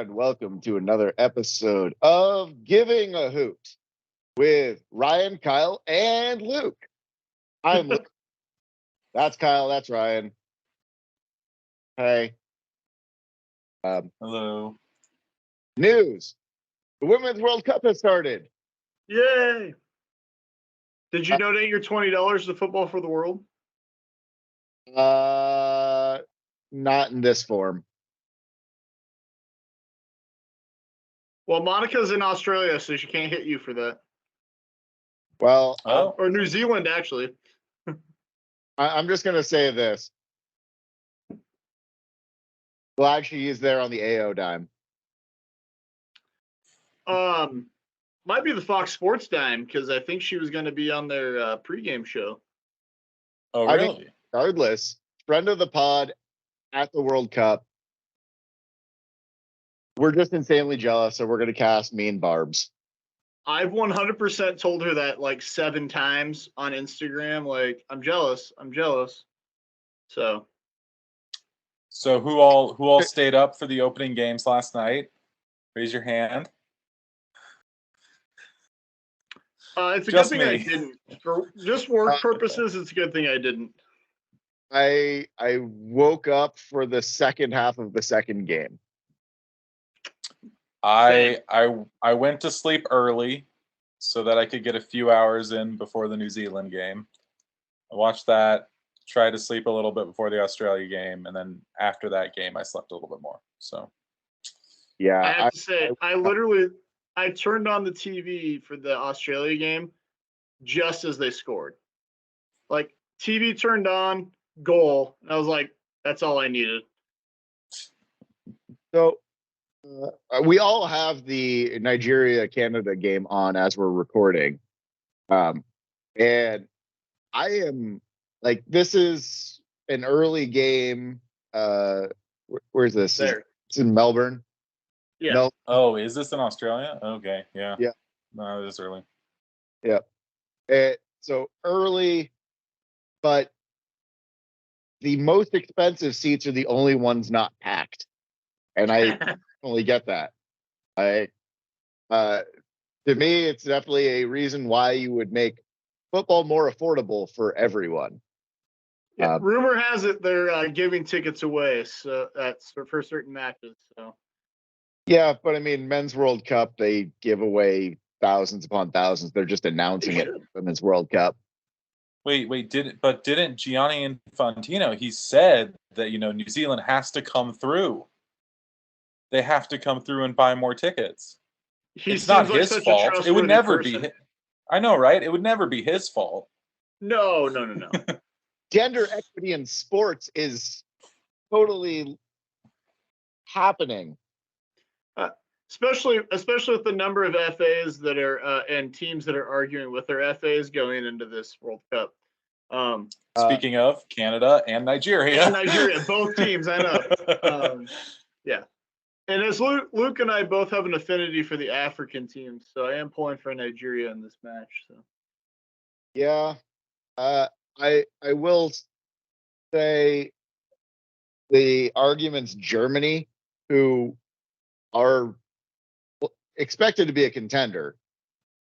and welcome to another episode of Giving a Hoot with Ryan, Kyle, and Luke. I'm Luke. That's Kyle. That's Ryan. Hey. Hello. News. The Women's World Cup has started. Yay! Did you donate your $20 to Football for the World? Not in this form. Well, Monica's in Australia, so she can't hit you for that. Well, or New Zealand, actually. I'm just going to say this. Glad she's there on the AO dime. Might be the Fox Sports dime, because I think she was going to be on their pregame show. Oh, really? Regardless, friend of the pod at the World Cup. We're just insanely jealous, so we're going to cast Mean Barbs. I've 100% told her that like 7 times on Instagram. Like, I'm jealous. So who all stayed up for the opening games last night? Raise your hand. it's a good thing I didn't. For just work purposes, it's a good thing I didn't. I woke up for the second half of the second game. I went to sleep early so that I could get a few hours in before the New Zealand game. I watched that, tried to sleep a little bit before the Australia game, and then after that game, I slept a little bit more. So, yeah, I have to say, I turned on the TV for the Australia game just as they scored. Like, TV turned on, goal, and I was like, that's all I needed. So we all have the Nigeria-Canada game on as we're recording. And I am like, this is an early game. Where's this? There. It's in Melbourne. Yeah. Oh, is this in Australia? Okay, yeah. Yeah. No, it is early. Yeah. So early, but the most expensive seats are the only ones not packed. And I only get that. To me, it's definitely a reason why you would make football more affordable for everyone. Yeah, rumor has it they're giving tickets away, so that's for certain matches. So yeah, but I mean, Men's World Cup, they give away thousands upon thousands. They're just announcing it, Women's World Cup. Wait, didn't Gianni Infantino, he said that, New Zealand has to come through. They have to come through and buy more tickets. It's not his fault. It would never be. I know, right? It would never be his fault. No. Gender equity in sports is totally happening. Especially with the number of FAs that are and teams that are arguing with their FAs going into this World Cup. Speaking of Canada and Nigeria. Both teams, I know. Yeah. And as Luke and I both have an affinity for the African teams, so I am pulling for Nigeria in this match. So, yeah, I will say the arguments Germany, who are expected to be a contender,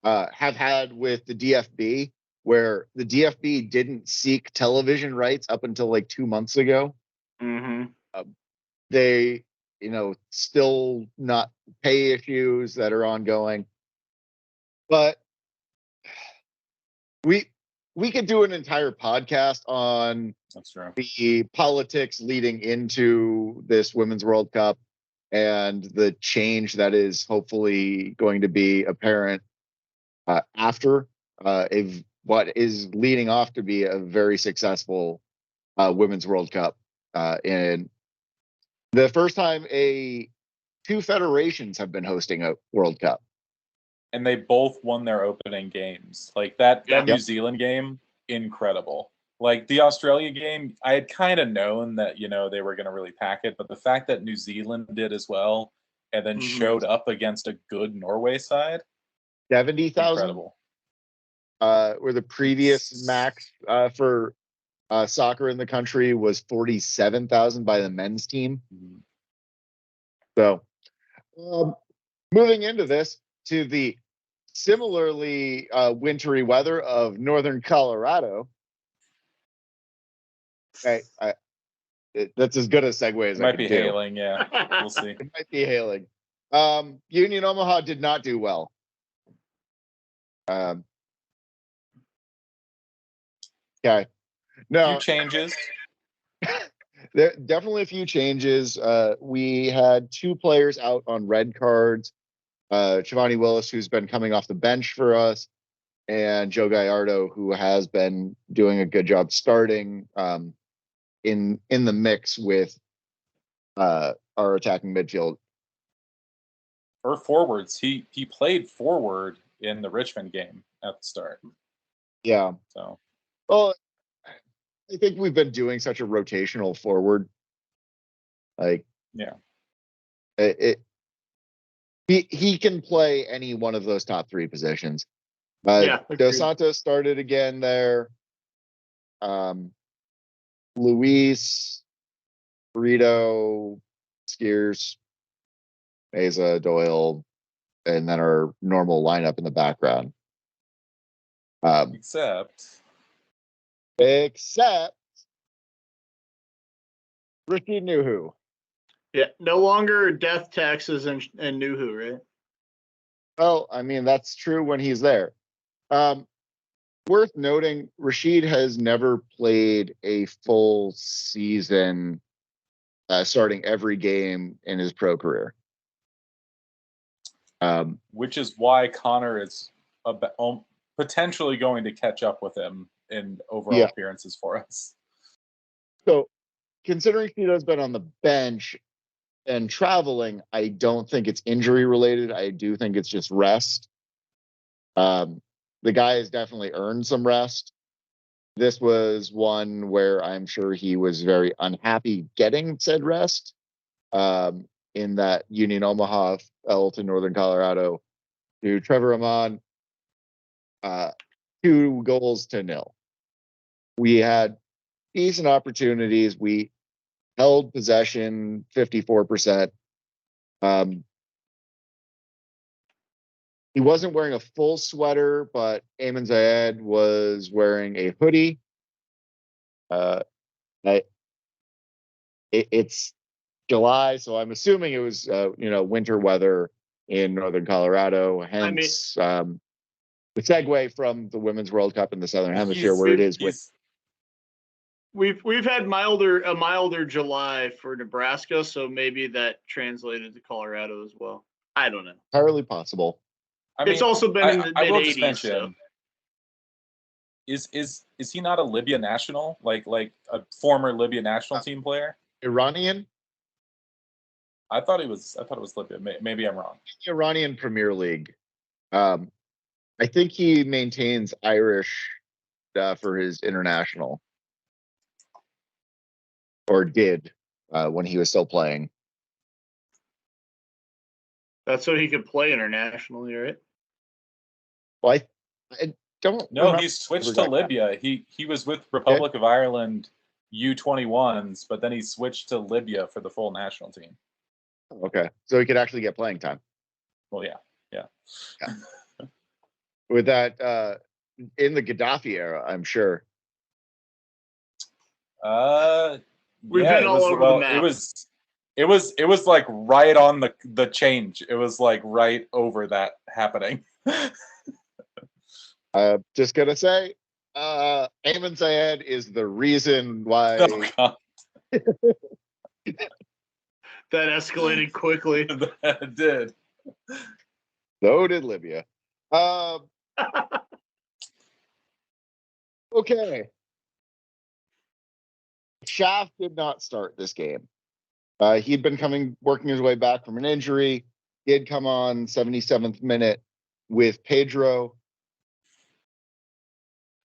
have had with the DFB, where the DFB didn't seek television rights up until like 2 months ago. Mm-hmm. They, still not pay issues that are ongoing. But we could do an entire podcast on the politics leading into this Women's World Cup and the change that is hopefully going to be apparent after what is leading off to be a very successful Women's World Cup. And the first time two federations have been hosting a World Cup. And they both won their opening games. Like that New Zealand game, incredible. Like the Australia game, I had kind of known that, they were going to really pack it. But the fact that New Zealand did as well and then showed up against a good Norway side. 70,000? Incredible. Where the previous max for soccer in the country was 47,000 by the men's team. Mm-hmm. So Moving into this to the similarly wintry weather of northern Colorado. Okay, that's as good a segue as It I might could be do. hailing, yeah. We'll see. It might be hailing. Union Omaha did not do well. Okay. No. Few changes. There definitely a few changes. We had 2 players out on red cards. Chivani Willis, who's been coming off the bench for us, and Joe Gallardo, who has been doing a good job starting in the mix with our attacking midfield. Or forwards. He played forward in the Richmond game at the start. Yeah. So. Well, I think we've been doing such a rotational forward. Like, yeah, he can play any one of those top 3 positions. Dos Santos started again there. Luis, Burrito, Skiers, Meza, Doyle, and then our normal lineup in the background. Except Ricky Nuhu. Yeah, no longer death taxes and Nuhu, right? Well, I mean, that's true when he's there. Worth noting, Rashid has never played a full season starting every game in his pro career. Which is why Connor is potentially going to catch up with him in overall appearances for us. So, considering Tito's been on the bench and traveling, I don't think it's injury related. I do think it's just rest. The guy has definitely earned some rest. This was one where I'm sure he was very unhappy getting said rest. In that Union Omaha fell to Northern Colorado to Trevor Amon, 2-0. We had decent opportunities. We held possession 54%. He wasn't wearing a full sweater, but Ayman Zayed was wearing a hoodie. It's July, so I'm assuming it was winter weather in northern Colorado. Hence, the segue from the Women's World Cup in the Southern Hemisphere, where it is with. We've had a milder July for Nebraska, so maybe that translated to Colorado as well. I don't know. Entirely possible. I mean, it's also been in the mid-80s. So. Is he not a Libya national, like a former Libya national team player? Iranian? I thought it was Libya. Maybe I'm wrong. Iranian Premier League. I think he maintains Irish for his international, or did when he was still playing. That's so he could play internationally, right? Well, I don't. No, he switched to Libya. He was with Republic of Ireland U21s, but then he switched to Libya for the full national team. Okay, so he could actually get playing time. Well, yeah. With that, in the Gaddafi era, I'm sure. We've been all over the map. It was like right on the change. It was like right over that happening. Just gonna say, Ayman Zayed is the reason why. Oh, that escalated quickly. It did. So did Libya. Okay. Schaff did not start this game. He'd been working his way back from an injury. He had come on 77th minute with Pedro.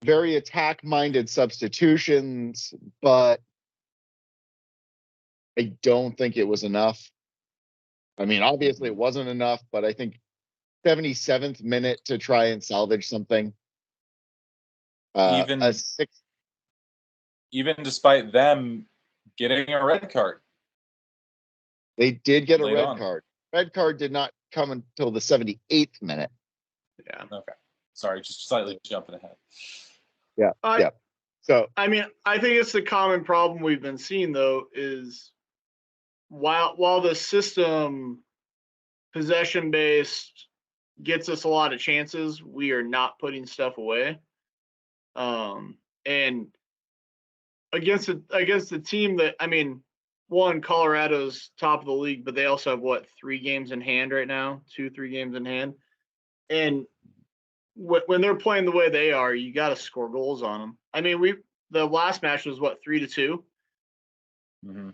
Very attack-minded substitutions, but I don't think it was enough. I mean, obviously it wasn't enough, but I think 77th minute to try and salvage something. Even despite them getting a red card. They did get a red card. red card did not come until the 78th minute. Yeah. Okay. Sorry, just slightly jumping ahead. Yeah. Yeah. So I mean, I think it's the common problem we've been seeing though is while the system possession based gets us a lot of chances, we are not putting stuff away. And against the team that, I mean, one, Colorado's top of the league, but they also have what, 3 games in hand right now, 2-3 games in hand. And when they're playing the way they are, you got to score goals on them. I mean, the last match was what, 3-2. Mm-hmm.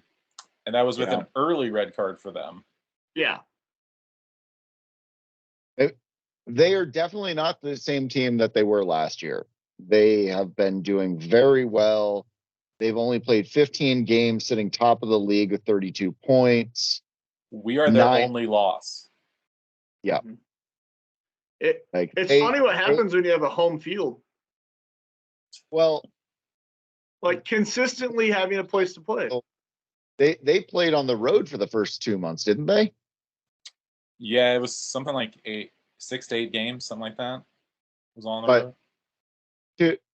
And that was with an early red card for them. Yeah. They are definitely not the same team that they were last year. They have been doing very well. They've only played 15 games, sitting top of the league with 32 points. We are their only loss. Yeah. It's funny what happens when you have a home field. Well, like consistently having a place to play. They played on the road for the first 2 months, didn't they? Yeah, it was something like 6 to 8 games, something like that. It was on the road.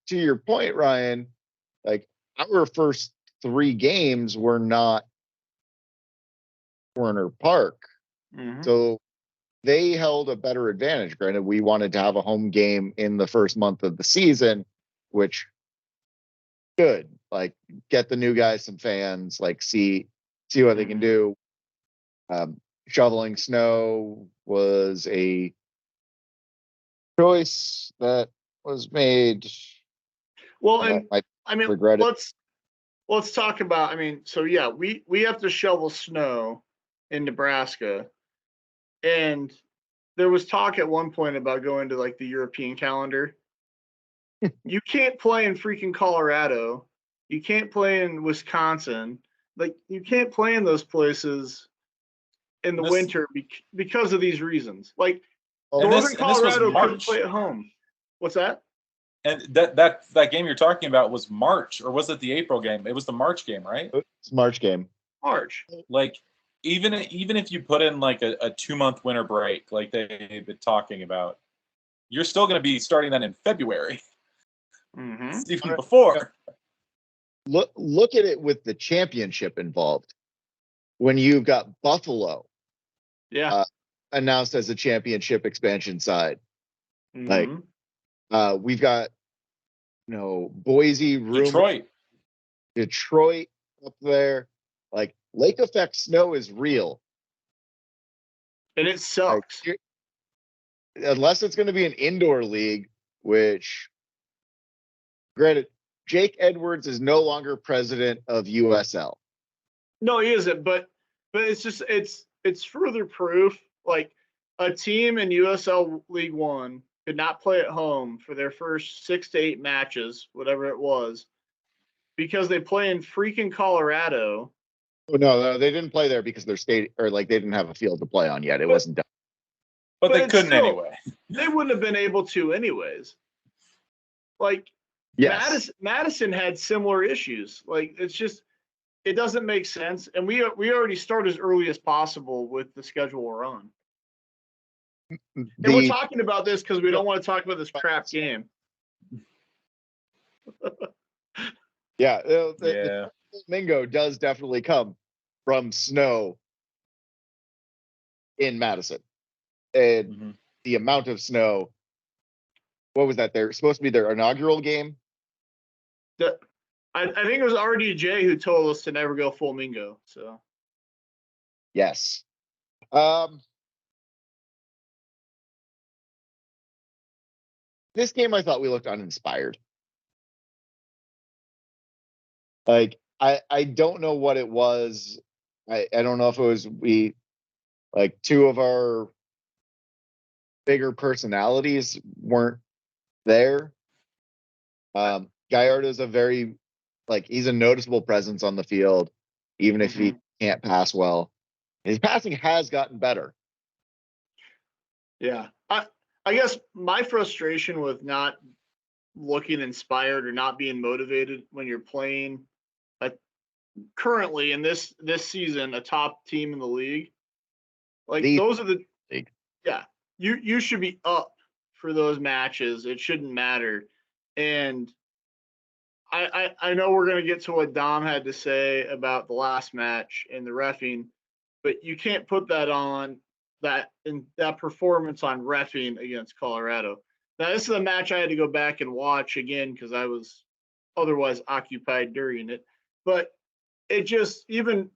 To your point, Ryan, like our first 3 games were not Werner Park. Mm-hmm. So they held a better advantage. Granted, we wanted to have a home game in the first month of the season, which good. Like get the new guys some fans, like see what they can do. Shoveling snow was a choice that was made. Well, and I mean, regret it. let's talk about. I mean, so yeah, we have to shovel snow in Nebraska, and there was talk at one point about going to like the European calendar. You can't play in freaking Colorado. You can't play in Wisconsin. Like you can't play in those places in the winter because of these reasons. Like Northern Colorado couldn't play at home. What's that? And that game you're talking about was March, or was it the April game? It was the March game, right? It's March game. March. Like even if you put in like a 2-month winter break, like they've been talking about, you're still going to be starting that in February. Mm-hmm. Even before. Look at it with the championship involved. When you've got Buffalo, announced as a championship expansion side, like we've got Boise, Detroit up there. Like lake effect snow is real, and it sucks. Like, unless it's going to be an indoor league, which, granted, Jake Edwards is no longer president of USL. No, he isn't. But it's just it's further proof. Like a team in USL League One could not play at home for their first 6 to 8 matches, whatever it was, because they play in freaking Colorado. Oh, no, they didn't play there because their state, or like they didn't have a field to play on yet. It wasn't done. But they couldn't anyway. They wouldn't have been able to anyways. Like yes. Madison had similar issues. Like it's just it doesn't make sense. And we already start as early as possible with the schedule we're on. And we're talking about this because we don't want to talk about this crap game. Yeah, the Mingo does definitely come from snow in Madison. And the amount of snow, what was that? They're supposed to be their inaugural game? I think it was RDJ who told us to never go full Mingo. So yes. This game, I thought we looked uninspired. Like, I don't know what it was. I don't know if it was like 2 of our bigger personalities weren't there. Gallardo's a very, like, he's a noticeable presence on the field, even if he can't pass well. His passing has gotten better. Yeah. I guess my frustration with not looking inspired or not being motivated when you're playing currently in this season a top team in the league Like These- those are the yeah. You should be up for those matches. It shouldn't matter. And I know we're gonna get to what Dom had to say about the last match and the reffing, but you can't put that on that performance on reffing against Colorado. Now this is a match I had to go back and watch again because I was otherwise occupied during it. But it just even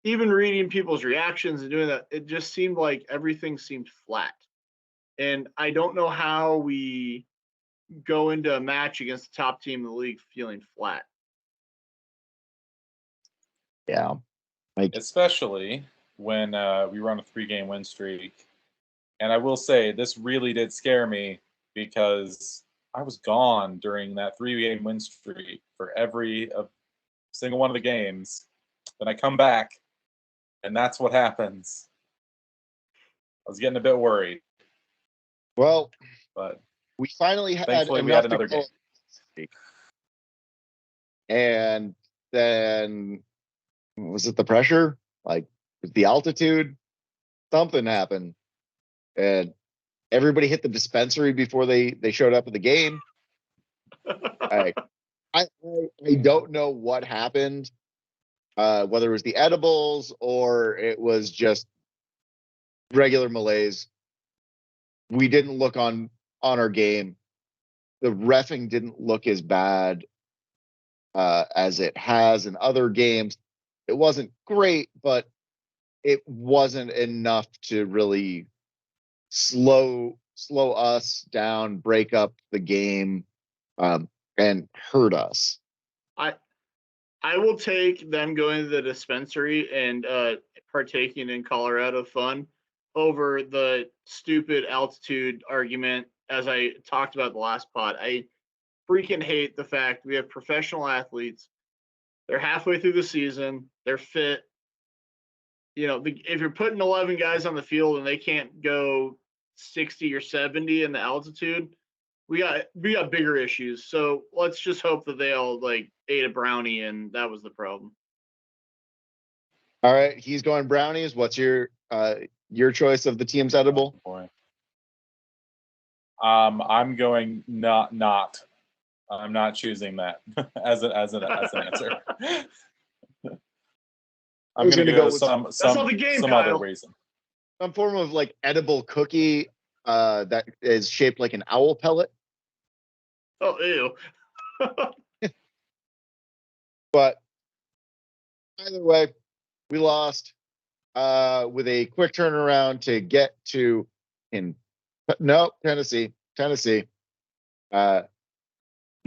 reading people's reactions and doing that, it just seemed like everything seemed flat. And I don't know how we go into a match against the top team in the league feeling flat. Yeah. Like, especially when we run a 3-game win streak. And I will say, this really did scare me because I was gone during that 3-game win streak for every single one of the games. Then I come back, and that's what happens. I was getting a bit worried. well, but we finally had thankfully we had another game. And then was it the pressure? Like, was the altitude? Something happened. And everybody hit the dispensary before they showed up at the game. I don't know what happened. Whether it was the edibles or it was just regular malaise. We didn't look on our game. The reffing didn't look as bad as it has in other games. It wasn't great, but it wasn't enough to really slow us down, break up the game, and hurt us. I will take them going to the dispensary and partaking in Colorado fun over the stupid altitude argument, as I talked about the last pod. I freaking hate the fact we have professional athletes. They're halfway through the season. They're fit. You know, if you're putting 11 guys on the field and they can't go 60 or 70 in the altitude, we got bigger issues. So let's just hope that they all like ate a brownie and that was the problem. All right, he's going brownies. What's your choice of the team's edible? Oh, boy. I'm going not. I'm not choosing that as an answer. I'm going to go with some other reason. Some form of like edible cookie that is shaped like an owl pellet. Oh, ew. But either way, we lost with a quick turnaround to get to Tennessee.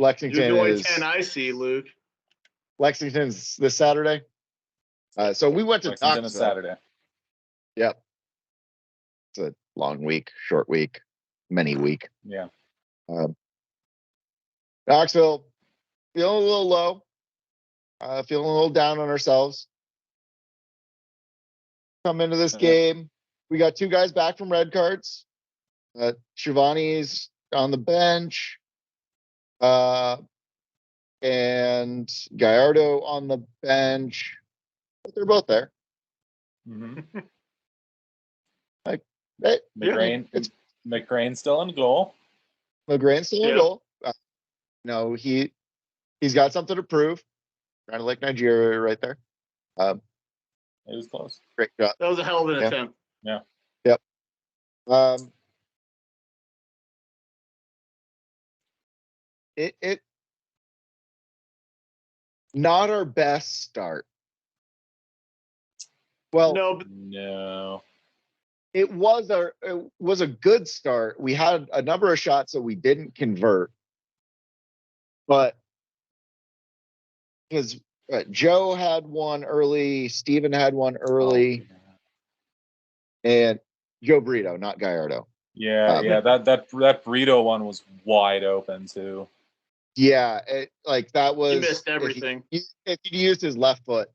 Lexington You're doing is 10 I see, Luke. Lexington's this Saturday. So we went to Lexington is Saturday. Yep. It's a long week, short week, many week. Yeah. Knoxville, feeling a little low, feeling a little down on ourselves. Come into this game, we got 2 guys back from red cards. Shivani's on the bench, and Gallardo on the bench, but they're both there. Mm-hmm. McGrain's still in goal. McGrain's still in goal. No, he's got something to prove. Kind of like Nigeria right there. It was close. Great job. That was a hell of an attempt. Yeah. Yep. It not our best start. Well, no. It was a good start. We had a number of shots that we didn't convert, but because Joe had one early, Steven had one early, and Joe Brito, not Gallardo. Yeah, that burrito one was wide open too. Yeah, that was. He missed everything. If he used his left foot,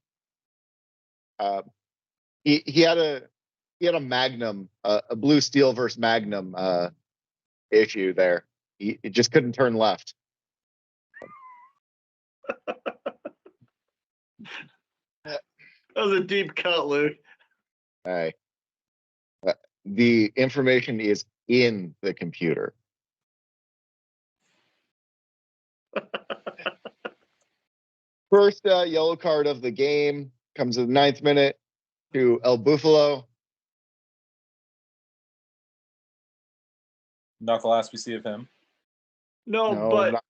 he had a Magnum, a blue steel versus Magnum issue there. He just couldn't turn left. That was a deep cut, Luke. All right. the information is in the computer. First yellow card of the game comes in the 9th minute to El Buffalo. Not the last we see of him. No, but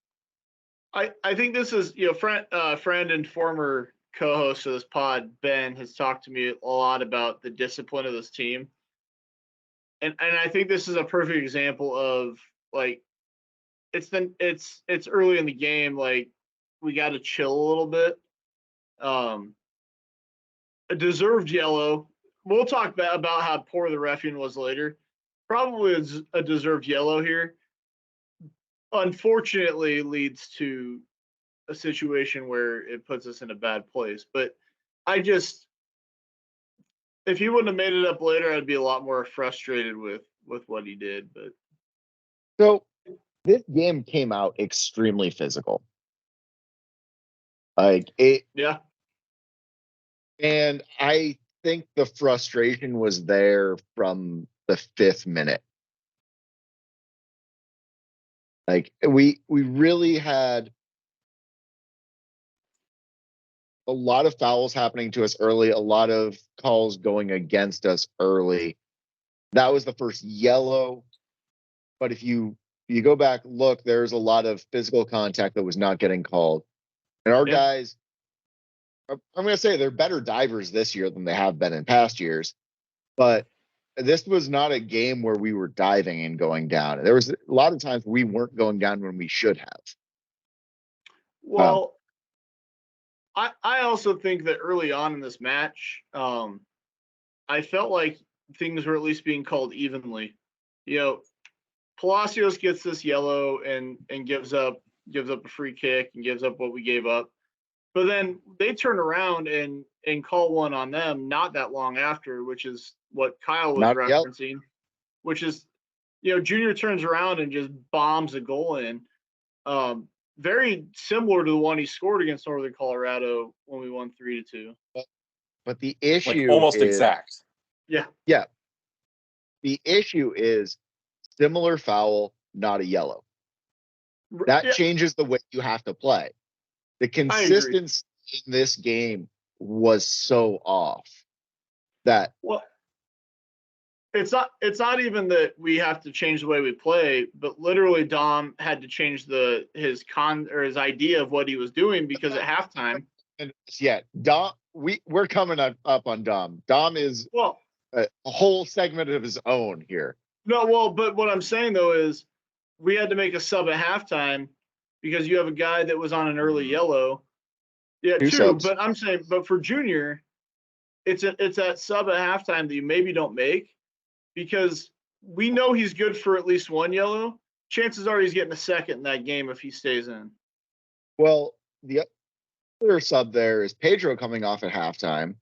I think this is, friend and former co-host of this pod, Ben, has talked to me a lot about the discipline of this team. And I think this is a perfect example of, like, it's early in the game, like, we got to chill a little bit. A deserved yellow. We'll talk about how poor the reffing was later. Probably a deserved yellow here. Unfortunately, leads to a situation where it puts us in a bad place. But if he wouldn't have made it up later, I'd be a lot more frustrated with what he did. But so this game came out extremely physical. Like it, yeah. And I think the frustration was there from the 5th minute. Like we really had a lot of fouls happening to us early, a lot of calls going against us early. That was the first yellow. But if you go back, look, there's a lot of physical contact that was not getting called. And our guys, I'm going to say they're better divers this year than they have been in past years. But this was not a game where we were diving and going down. There was a lot of times we weren't going down when we should have. Well, I also think that early on in this match, I felt like things were at least being called evenly. Palacios gets this yellow and gives up a free kick and gives up what we gave up. But then they turn around and call one on them not that long after, which is what Kyle was referencing, which is, Junior turns around and just bombs a goal in. Very similar to the one he scored against Northern Colorado when we won 3-2. But the issue almost exact. Yeah. Yeah. The issue is similar foul, not a yellow. That changes the way you have to play. The consistency in this game was so off that. Well, it's not even that we have to change the way we play, but literally Dom had to change his idea of what he was doing, because at halftime. And Dom, we're coming up on Dom. Dom is a whole segment of his own here. No, but what I'm saying though is we had to make a sub at halftime because you have a guy that was on an early yellow. Yeah, two. But I'm saying, but for Junior, it's that sub at halftime that you maybe don't make, because we know he's good for at least one yellow. Chances are he's getting a second in that game if he stays in. Well, the other sub there is Pedro coming off at halftime.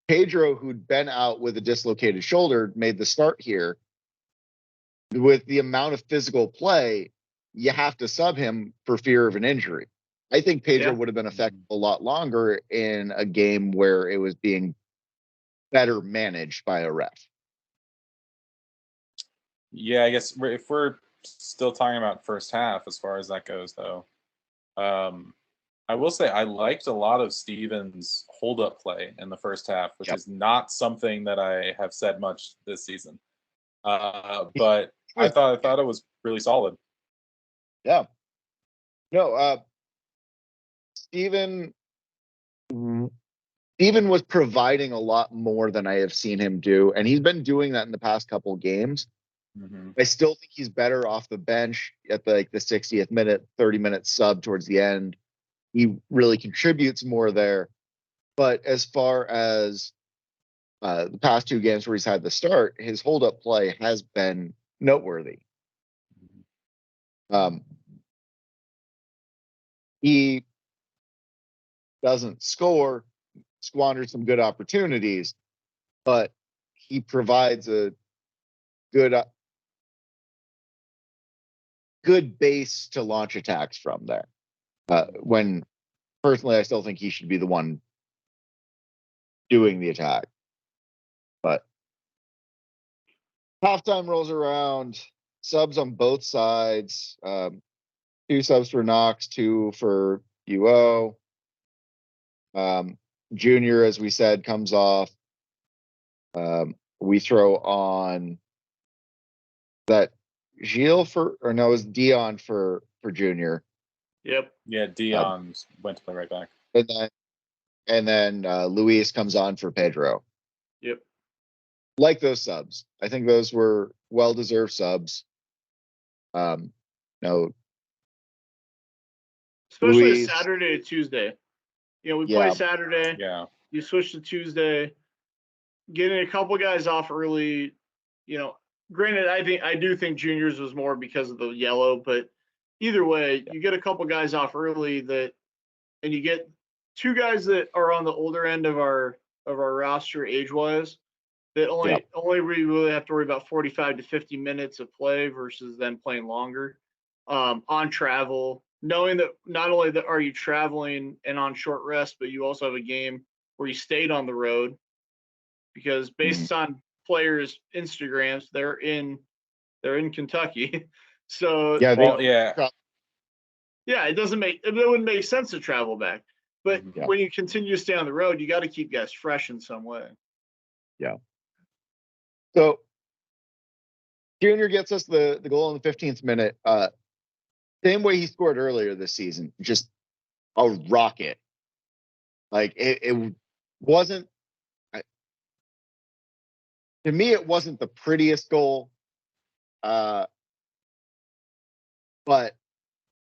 Pedro, who'd been out with a dislocated shoulder, made the start here. With the amount of physical play, you have to sub him for fear of an injury. I think Pedro would have been effective a lot longer in a game where it was being better managed by a ref. Yeah, I guess if we're still talking about first half as far as that goes, though, I will say I liked a lot of Steven's hold-up play in the first half, which is not something that I have said much this season. But I thought it was really solid. Yeah. No, Steven was providing a lot more than I have seen him do, and he's been doing that in the past couple of games. Mm-hmm. I still think he's better off the bench at the 60th minute, 30-minute sub towards the end. He really contributes more there. But as far as the past 2 games where he's had the start, his hold-up play has been noteworthy. He doesn't squander some good opportunities, but he provides a good base to launch attacks from there. When personally, I still think he should be the one doing the attack. But halftime rolls around, subs on both sides. 2 subs for Knox, 2 for UO. Junior, as we said, comes off. We throw on that Gilles it was Dion for Junior. Yep. Yeah, Dion went to play right back. And then Luis comes on for Pedro. Yep. Like those subs. I think those were well-deserved subs. No. Especially Luis, Saturday to Tuesday. We Yeah. play Saturday. Yeah. You switch to Tuesday. Getting a couple guys off early, granted, I do think Juniors was more because of the yellow, but either way, you get a couple guys off early and you get 2 guys that are on the older end of our roster age-wise that only we really have to worry about 45 to 50 minutes of play versus them playing longer on travel, knowing that not only that are you traveling and on short rest, but you also have a game where you stayed on the road, because based on players' Instagrams, they're in Kentucky. So yeah, it wouldn't make sense to travel back. But when you continue to stay on the road, you got to keep guys fresh in some way. Yeah. So Junior gets us the goal in the 15th minute. Same way he scored earlier this season, just a rocket. Like it wasn't. To me, it wasn't the prettiest goal. But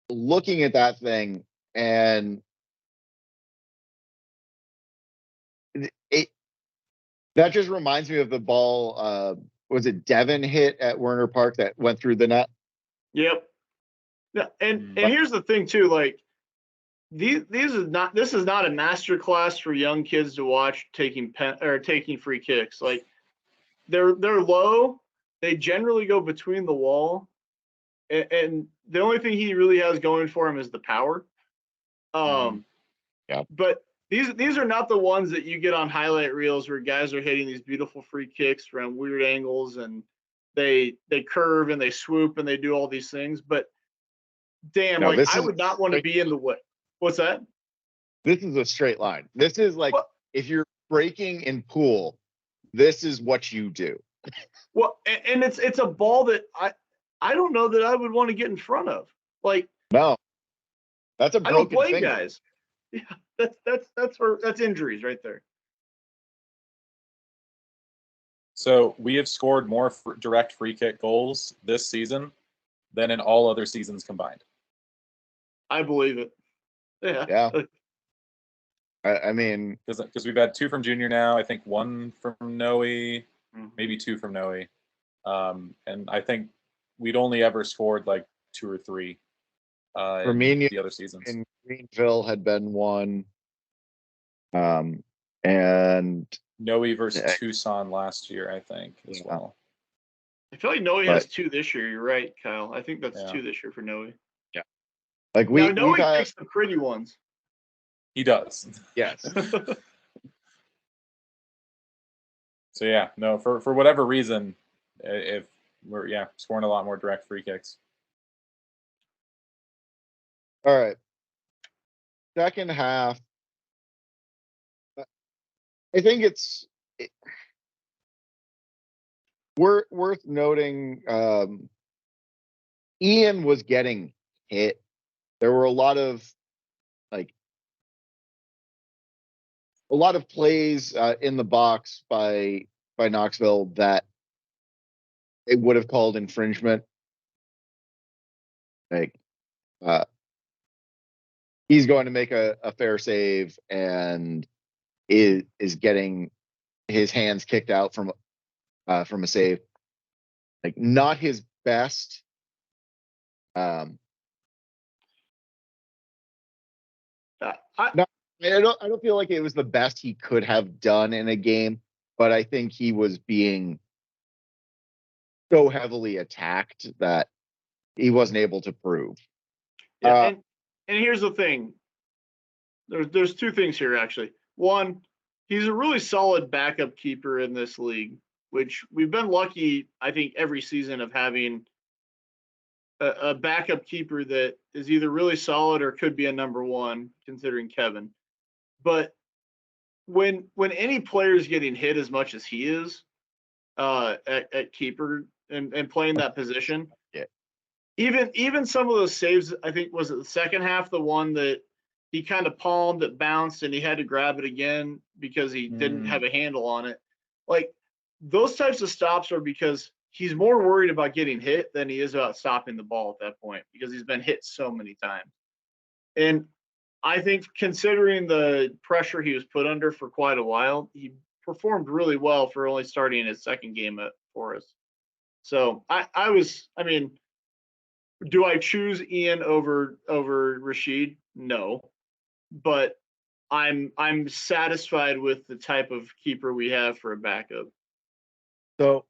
looking at that thing, and that just reminds me of the ball. Was it Devin hit at Werner Park that went through the net? Yep. Yeah, and here's the thing too. Like this is not a master class for young kids to watch taking free kicks. Like they're low. They generally go between the wall, and the only thing he really has going for him is the power. But these are not the ones that you get on highlight reels where guys are hitting these beautiful free kicks from weird angles and they curve and they swoop and they do all these things. But damn, I would not want to be in the way. What's that? This is a straight line. This is like if you're breaking in pool, this is what you do. Well, and it's a ball that I don't know that I would want to get in front of. Like, no, that's a broken finger. Guys. Yeah, that's injuries right there. So we have scored more direct free kick goals this season than in all other seasons combined. I believe it. Yeah. I mean, because we've had 2 from Junior now. I think 1 from Noe, maybe 2 from Noe, and I think we'd only ever scored like 2 or 3 in the other seasons. In Greenville had been 1, and Noe versus Tucson last year, I think, as well. I feel like Noe has 2 this year. You're right, Kyle. I think that's 2 this year for Noe. Yeah, like Noe picks the pretty ones. He does. Yes. So yeah, no, for whatever reason, if we're scoring a lot more direct free kicks. All right. Second half, I think it's worth noting. Ian was getting hit. There were a lot of plays in the box by Knoxville that it would have called infringement. Like, he's going to make a fair save and is getting his hands kicked out from a save. Like, not his best. I don't feel like it was the best he could have done in a game, but I think he was being so heavily attacked that he wasn't able to prove. Yeah, and here's the thing. There's 2 things here actually. One, he's a really solid backup keeper in this league, which we've been lucky, I think, every season of having a backup keeper that is either really solid or could be a number one, considering Kevin. But when any player is getting hit as much as he is at keeper and playing that position, yeah. even some of those saves, I think, was it the second half, the one that he kind of palmed, it bounced, and he had to grab it again because he didn't have a handle on it. Like, those types of stops are because he's more worried about getting hit than he is about stopping the ball at that point, because he's been hit so many times. And I think, considering the pressure he was put under for quite a while, he performed really well for only starting his second game for us. So I mean, do I choose Ian over Rashid? No, but I'm satisfied with the type of keeper we have for a backup. So,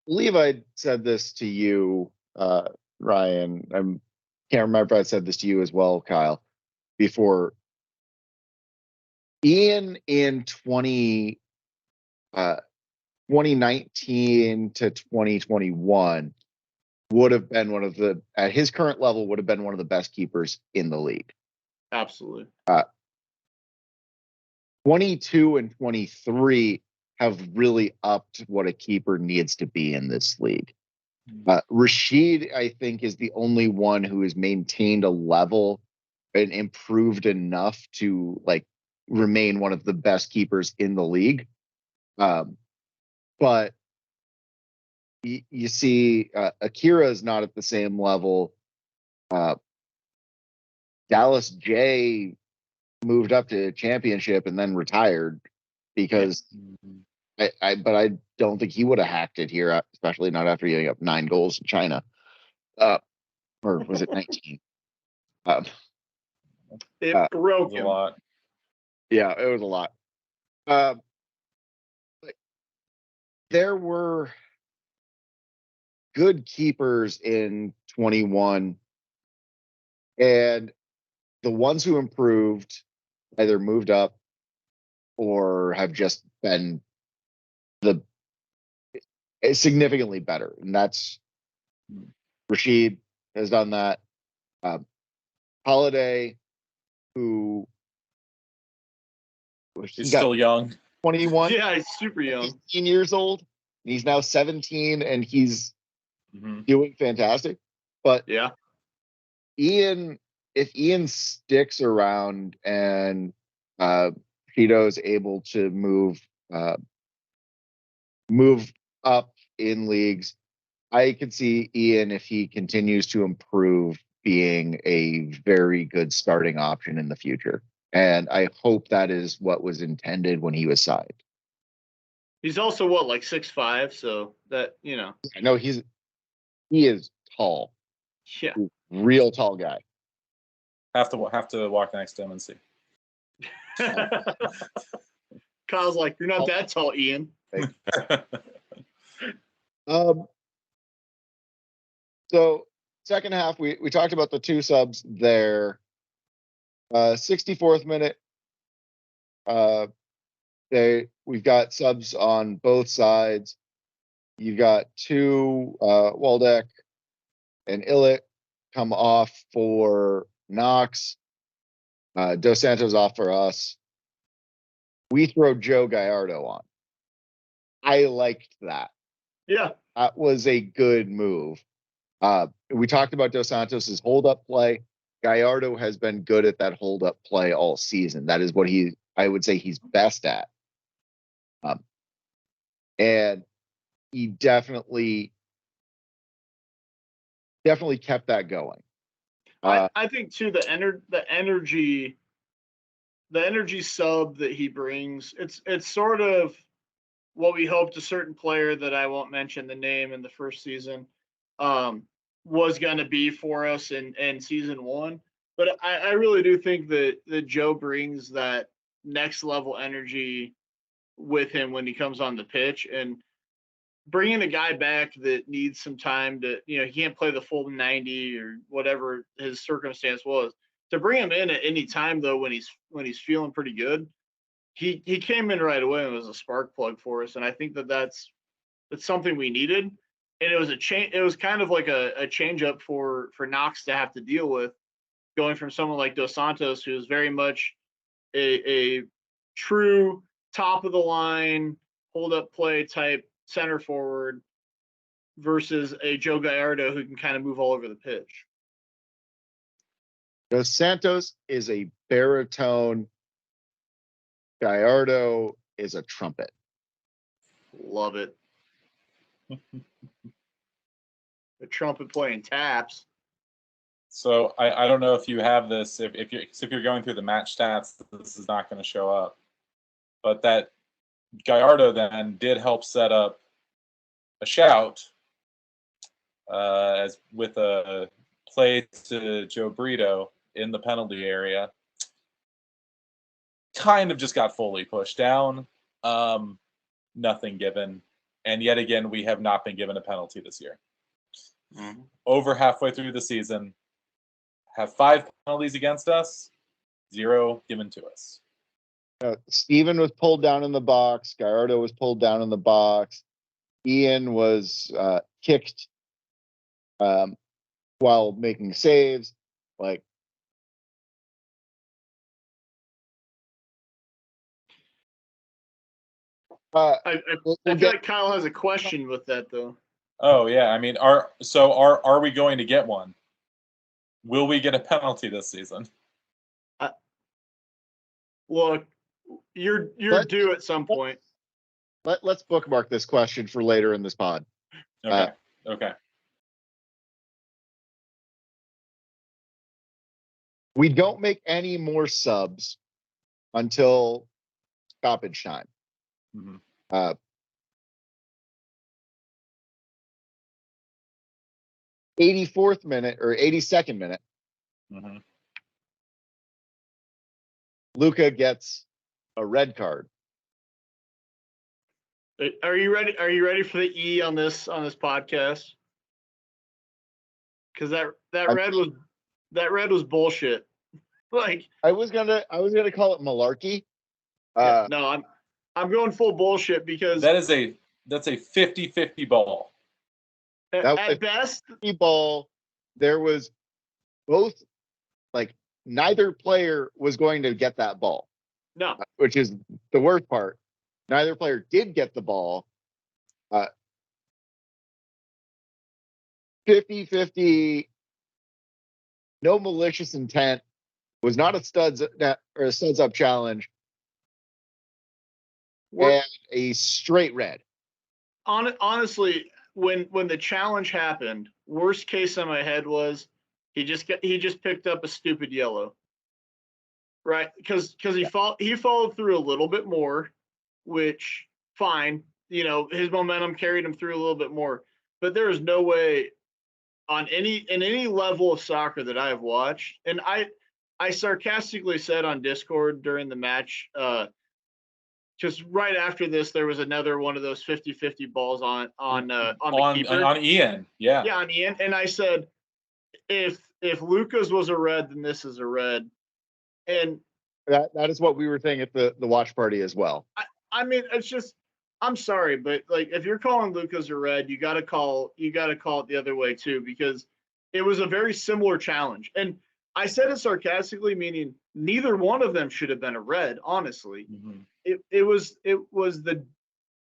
I believe I said this to you, Ryan. I can't remember if I said this to you as well, Kyle, before. Ian in 2019 to 2021 would have been at his current level, would have been one of the best keepers in the league. Absolutely. 22 and 23 have really upped what a keeper needs to be in this league. Rashid, I think, is the only one who has maintained a level and improved enough to remain one of the best keepers in the league. But you see, Akira is not at the same level. Dallas J moved up to championship and then retired because but I don't think he would have hacked it here, especially not after giving up 9 goals in China. Or was it 19? It broke a lot. Yeah, it was a lot. There were good keepers in 21, and the ones who improved either moved up or have just been significantly better, and that's Rashid has done that. Holiday, who he's still young, 21. Yeah, he's super young, 15 years old. And he's now 17, and he's doing fantastic. But yeah, Ian, if Ian sticks around and Cheeto's able to move up in leagues, I could see Ian, if he continues to improve, being a very good starting option in the future. And I hope that is what was intended when he was signed. He's also like 6'5", so that, I know he is tall. Yeah, real tall guy. Have to walk next to him and see. Kyle's like, you're not that tall, Ian. So second half, we talked about the 2 subs there. 64th minute. We've got subs on both sides. You've got 2 Waldeck and Illich come off for Knox. Dos Santos off for us. We throw Joe Gallardo on. I liked that. Yeah. That was a good move. We talked about Dos Santos' hold-up play. Gallardo has been good at that hold-up play all season. That is what I would say he's best at. And he definitely kept that going. I think too, the energy sub that he brings, it's sort of what we hoped a certain player that I won't mention the name in the first season was going to be for us in season 1. But I really do think that Joe brings that next level energy with him when he comes on the pitch, and bringing a guy back that needs some time to, he can't play the full 90 or whatever his circumstance was, to bring him in at any time though when he's feeling pretty good, he came in right away and was a spark plug for us, and I think that's something we needed. And it was a change. It was kind of like a change up for Knox to have to deal with, going from someone like Dos Santos, who is very much a true top of the line hold up play type center forward, versus a Joe Gallardo who can kind of move all over the pitch. Dos Santos is a baritone. Gallardo is a trumpet. Love it. The trumpet playing taps. So I don't know if you have this. If you're going through the match stats, this is not going to show up. But that Gallardo then did help set up a shout as with a play to Joe Brito in the penalty area. Kind of just got fully pushed down. Nothing given. And yet again, we have not been given a penalty this year. Mm-hmm. Over halfway through the season, have 5 penalties against us, 0 given to us. Steven was pulled down in the box. Gallardo was pulled down in the box. Ian was kicked while making saves. Like, I feel like Kyle has a question with that, though. Oh yeah, I mean, are we going to get one? Will we get a penalty this season? Look, you're due at some point. Let's bookmark this question for later in this pod. Okay. Okay. We don't make any more subs until stoppage time. Mm-hmm. 84th minute or 82nd minute. Mm-hmm. Luka gets a red card. Are you ready? Are you ready for the E on this podcast? Because that red was bullshit. Like, I was gonna call it malarkey. No, I'm going full bullshit, because that's a 50-50 ball. At best, ball. There was both, like, neither player was going to get that ball. No, which is the worst part. Neither player did get the ball. 50-50. No malicious intent. Was not a studs up challenge. And a straight red. Honestly, when the challenge happened, worst case in my head was he just picked up a stupid yellow, right? Because he followed through a little bit more, which fine, his momentum carried him through a little bit more. But there is no way in any level of soccer that I have watched, and I sarcastically said on Discord during the match, because right after this, there was another one of those 50-50 balls on the keeper. On Ian, yeah. Yeah, on Ian. And I said, if Lucas was a red, then this is a red. And that is what we were saying at the watch party as well. I mean, it's just, I'm sorry, but like, if you're calling Lucas a red, you gotta call it the other way too, because it was a very similar challenge. And I said it sarcastically, meaning neither one of them should have been a red, honestly. Mm-hmm. It was the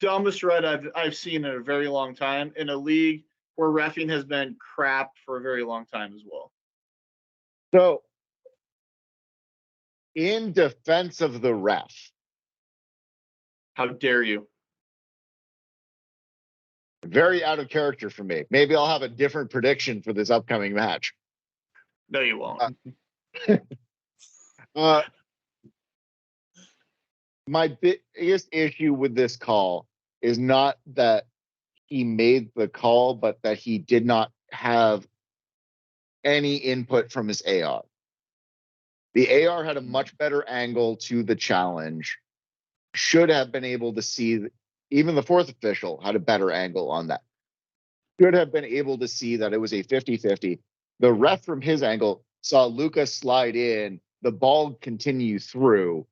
dumbest red I've seen in a very long time, in a league where reffing has been crap for a very long time as well. So, in defense of the ref, how dare you? Very out of character for me. Maybe I'll have a different prediction for this upcoming match. No, you won't. My biggest issue with this call is not that he made the call, but that he did not have any input from his AR. The AR had a much better angle to the challenge. Should have been able to see, even the fourth official had a better angle on that. Should have been able to see that it was a 50-50. The ref from his angle saw Lucas slide in, the ball continue through,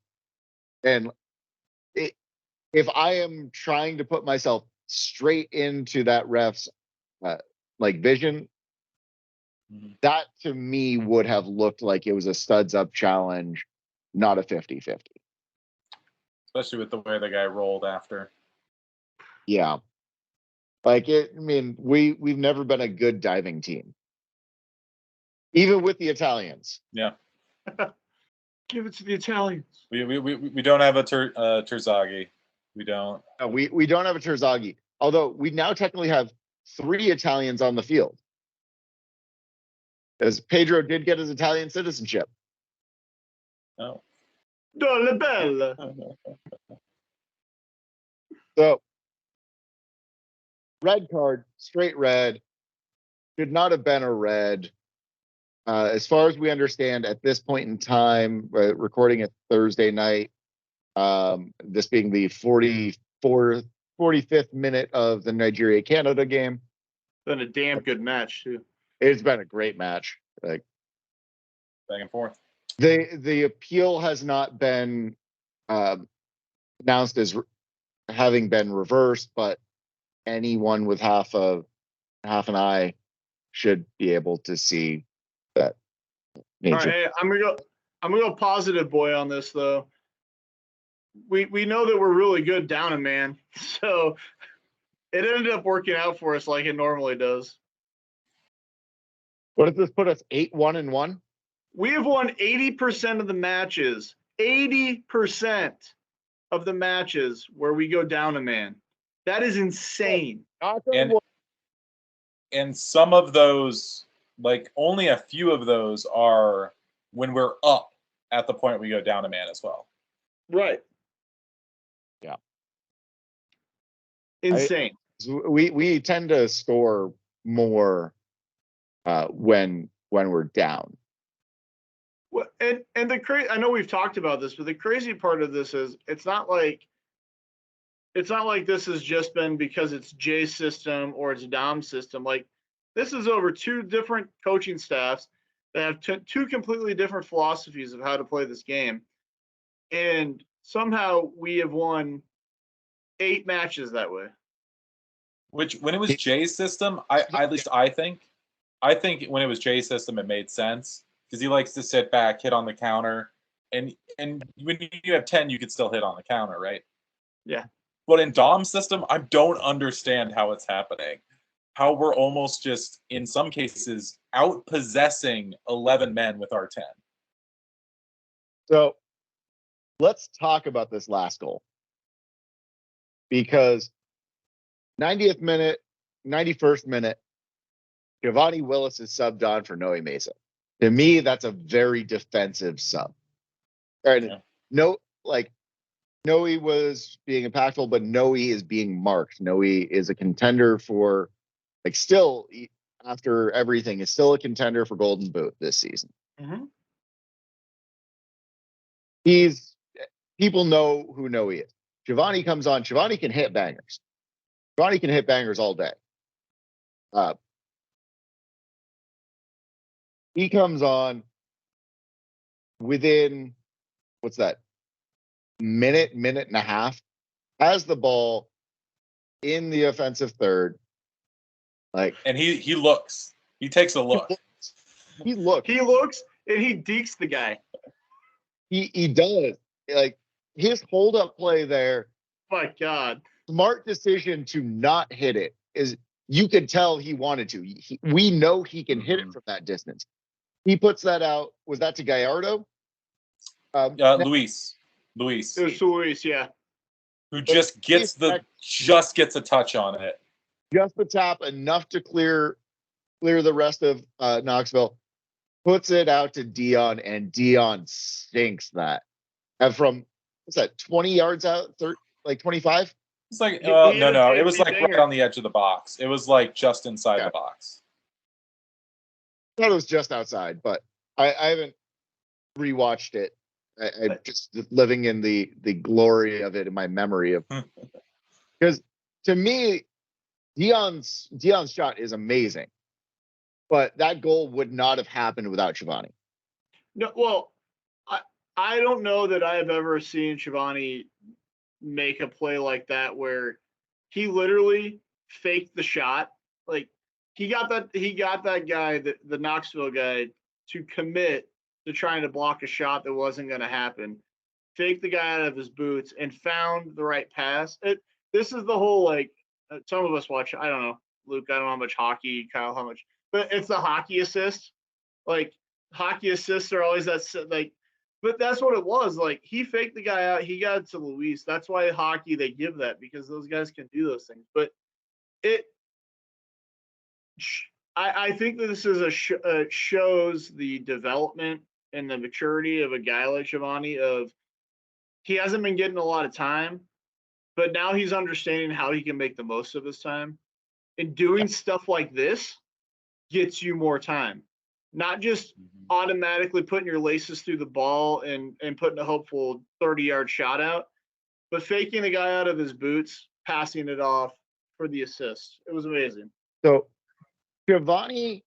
and if I am trying to put myself straight into that ref's vision, that to me would have looked like it was a studs up challenge, not a 50-50. Especially with the way the guy rolled after. Yeah. Like it, I mean, we've never been a good diving team. Even with the Italians. Yeah. Give it to the Italians. We don't have a Terzaghi. We don't. We don't have a Terzaghi. Although we now technically have 3 Italians on the field. As Pedro did get his Italian citizenship. Oh. Dole belle. So, red card, straight red. Should not have been a red. As far as we understand, at this point in time, recording it Thursday night, this being the 45th minute of the Nigeria-Canada game. Been a damn good match, too. It's been a great match. Like back and forth. The appeal has not been announced as having been reversed, but anyone with half an eye should be able to see that nature. All right, hey, I'm gonna go positive boy on this though. We know that we're really good down a man, so it ended up working out for us like it normally does. What does this put us? 8-1-1? We have won 80% of the matches. 80% of the matches where we go down a man. That is insane. And some of those, like only a few of those are when we're up at the point we go down a man as well. Right. Yeah. Insane. We tend to score more when we're down. Well, and I know we've talked about this, but the crazy part of this is it's not like this has just been because it's Jay's system or it's Dom's system. Like this is over 2 different coaching staffs that have 2 completely different philosophies of how to play this game, and somehow we have won 8 matches that way. Which when it was Jay's system, I think when it was Jay's system, it made sense because he likes to sit back, hit on the counter, and when you have 10, you could still hit on the counter, right? Yeah. But in Dom's system, I don't understand how it's happening. How we're almost just, in some cases, out-possessing 11 men with our 10. So let's talk about this last goal. Because 90th minute, 91st minute, Giovanni Willis is subbed on for Noe Mesa. To me, that's a very defensive sub. And Yeah. Noe was being impactful, but Noe is being marked. Noe is a contender for, still, after everything, is still a contender for Golden Boot this season. Mm-hmm. People know who Noe is. Giovanni comes on. Giovanni can hit bangers. Giovanni can hit bangers all day. He comes on within, what's that, minute and a half, has the ball in the offensive third. And he takes a look. He looks and he dekes the guy. He does. His hold up play there. My God. Smart decision to not hit it is, you could tell he wanted to. We know he can hit it from that distance. He puts that out. Was that to Gallardo? Luis. It was Luis, yeah. Who just gets a touch on it. Just the tap, enough to clear the rest of Knoxville. Puts it out to Dion, and Dion sinks that. And from, what's that, 20 yards out? 25? It's like, no. It was like right on the edge of the box. It was like just inside the box. I thought it was just outside, but I haven't rewatched it. I'm just living in the glory of it in my memory of, because to me, Dion's shot is amazing, but that goal would not have happened without Giovanni. No, well, I don't know that I have ever seen Giovanni make a play like that where he literally faked the shot. Like he got that guy, the Knoxville guy, to commit to trying to block a shot that wasn't going to happen. Faked the guy out of his boots and found the right pass. This is the whole, like, some of us watch, I don't know, Luke, I don't know how much hockey, Kyle, how much, but it's the hockey assist. Like, hockey assists are always that, like, but that's what it was. Like, he faked the guy out. He got it to Luis. That's why hockey, they give that, because those guys can do those things. But I think that this is shows the development and the maturity of a guy like Schiavone. Of he hasn't been getting a lot of time, but now he's understanding how he can make the most of his time. And doing stuff like this gets you more time. Not just automatically putting your laces through the ball and putting a hopeful 30-yard shot out, but faking a guy out of his boots, passing it off for the assist. It was amazing. So Schiavone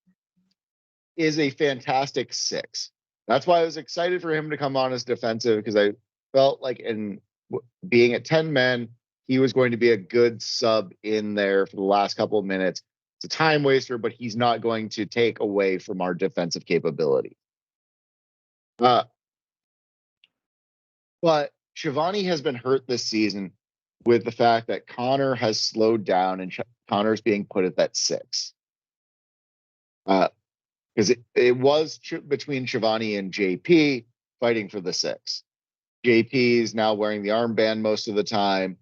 is a fantastic 6. That's why I was excited for him to come on as defensive, because I felt like in being at 10 men, he was going to be a good sub in there for the last couple of minutes. It's a time waster, but he's not going to take away from our defensive capability. But Schiavone has been hurt this season with the fact that Connor has slowed down and Connor's being put at that 6. Because it was between Schiavone and JP fighting for the 6. JP is now wearing the armband most of the time.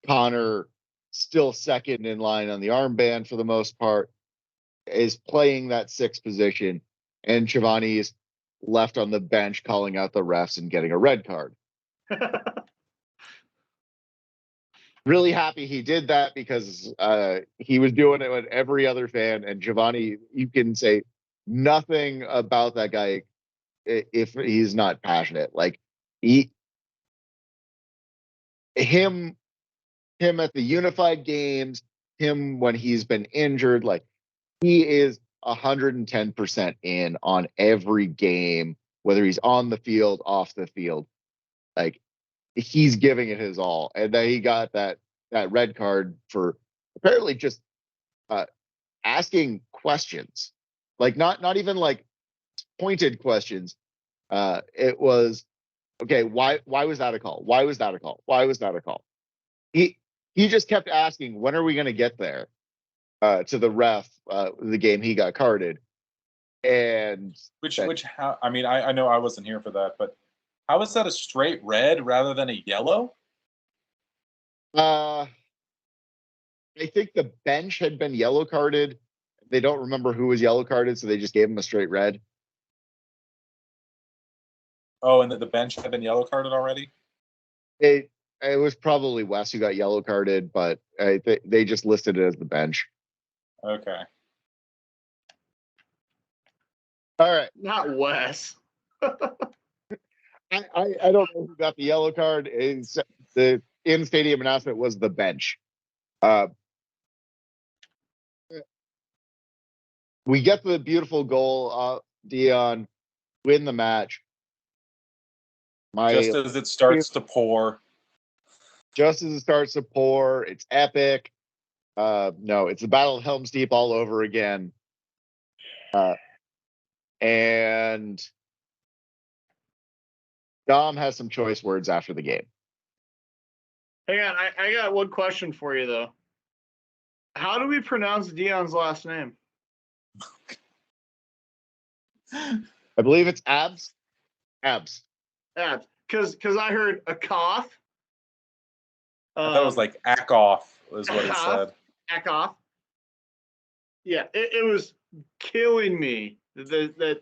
Connor, still second in line on the armband for the most part, is playing that 6 position, and Schiavone is left on the bench calling out the refs and getting a red card. Really happy he did that, because he was doing it with every other fan, and Schiavone, you can say nothing about that guy if he's not passionate. Like him at the Unified Games, him when he's been injured, like he is 110% in on every game, whether he's on the field, off the field. Like he's giving it his all. And then he got that red card for apparently just asking questions, like not even like pointed questions. It was, okay, why was that a call? Why was that a call? Why was that a call? He just kept asking, when are we going to get there to the ref, the game he got carded. And how, I mean, I know I wasn't here for that, but how is that a straight red rather than a yellow? I think the bench had been yellow carded. They don't remember who was yellow carded, so they just gave him a straight red. Oh, and the bench had been yellow carded already? It was probably Wes who got yellow carded, but they just listed it as the bench. Okay. All right. Not Wes. I don't know who got the yellow card. The in-stadium announcement was the bench. We get the beautiful goal. Dion win the match. Just as it starts to pour. Just as it starts to pour, it's epic. No, it's the Battle of Helm's Deep all over again. And Dom has some choice words after the game. Hang on, I got one question for you though. How do we pronounce Dion's last name? I believe it's Abs. Abs. Because I heard a cough. I thought it was like Akoff is what it said. Akoff. Yeah, it was killing me that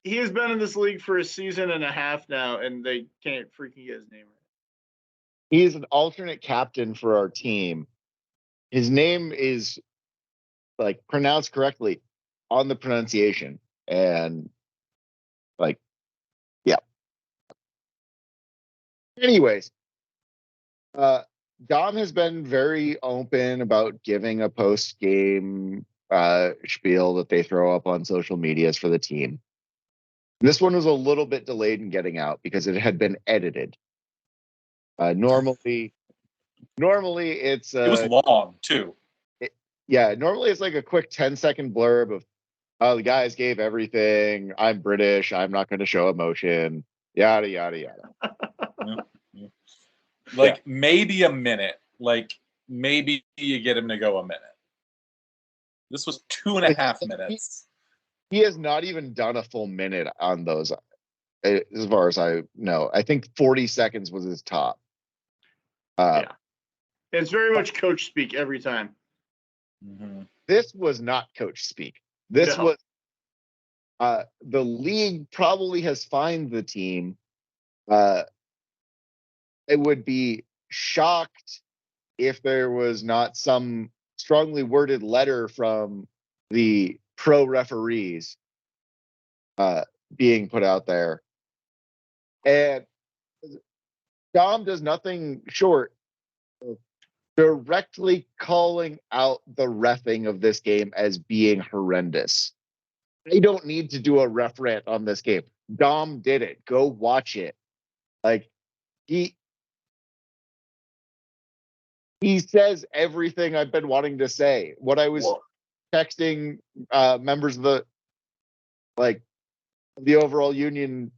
he has been in this league for a season and a half now, and they can't freaking get his name right. He's an alternate captain for our team. His name is like pronounced correctly on the pronunciation, and like, yeah. Anyways, Dom has been very open about giving a post-game spiel that they throw up on social medias for the team. This one was a little bit delayed in getting out because it had been edited. Normally it's It was long too. normally it's like a quick 10-second blurb of, oh, the guys gave everything. I'm British. I'm not going to show emotion. Yada yada yada. Like maybe a minute. Like maybe you get him to go a minute. This was 2.5 minutes. He has not even done a full minute on those, as far as I know. I think 40 seconds was his top. It's very much coach speak every time. Mm-hmm. This was not coach speak. This was the league probably has fined the team. It would be shocked if there was not some strongly worded letter from the pro referees being put out there. And Dom does nothing short of directly calling out the reffing of this game as being horrendous. I don't need to do a ref rant on this game. Dom did it. Go watch it. Like, he says everything I've been wanting to say. What I was texting members of the overall Union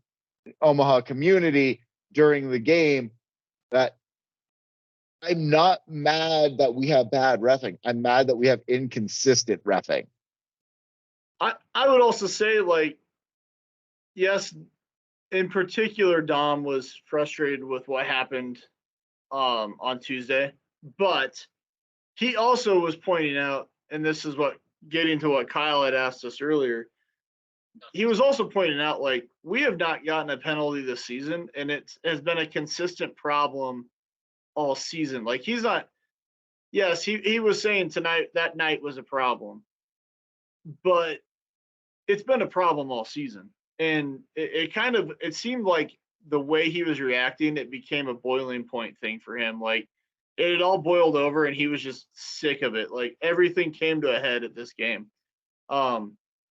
Omaha community during the game, that I'm not mad that we have bad reffing. I'm mad that we have inconsistent reffing. I would also say, like, yes, in particular, Dom was frustrated with what happened on Tuesday, but he also was pointing out, and this is what getting to what Kyle had asked us earlier, he was also pointing out, like, we have not gotten a penalty this season, and it has been a consistent problem all season. Like, he's not, yes, he was saying tonight that night was a problem, but it's been a problem all season. And it seemed like the way he was reacting, it became a boiling point thing for him. Like, it had all boiled over and he was just sick of it. Like, everything came to a head at this game.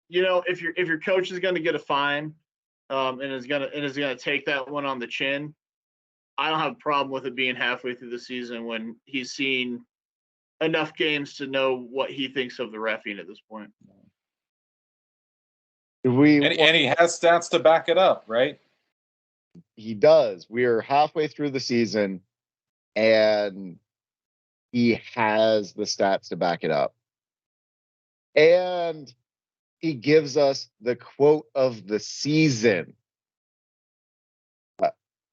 If your coach is going to get a fine, and is gonna take that one on the chin, I don't have a problem with it being halfway through the season when he's seen enough games to know what he thinks of the reffing at this point. And he has stats to back it up, right? He does. We are halfway through the season, and he has the stats to back it up. And he gives us the quote of the season.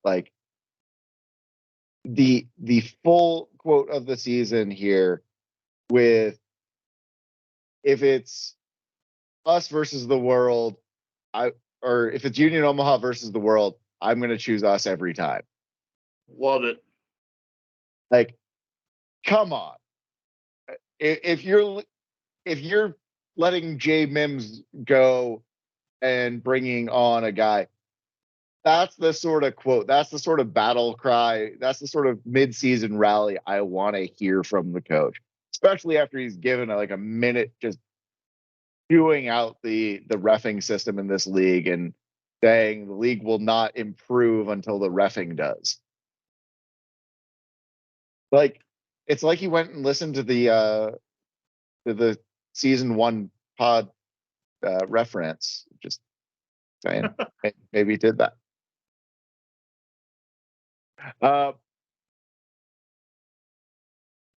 Like, the full quote of the season here, with, if it's us versus the world, or if it's Union Omaha versus the world, I'm going to choose us every time. Love it. Like, come on. If you're letting Jay Mims go and bringing on a guy, that's the sort of quote, that's the sort of battle cry, that's the sort of mid-season rally I want to hear from the coach, especially after he's given a minute just chewing out the reffing system in this league and saying the league will not improve until the reffing does. Like, it's like he went and listened to the season 1 pod reference. Just saying, maybe he did that.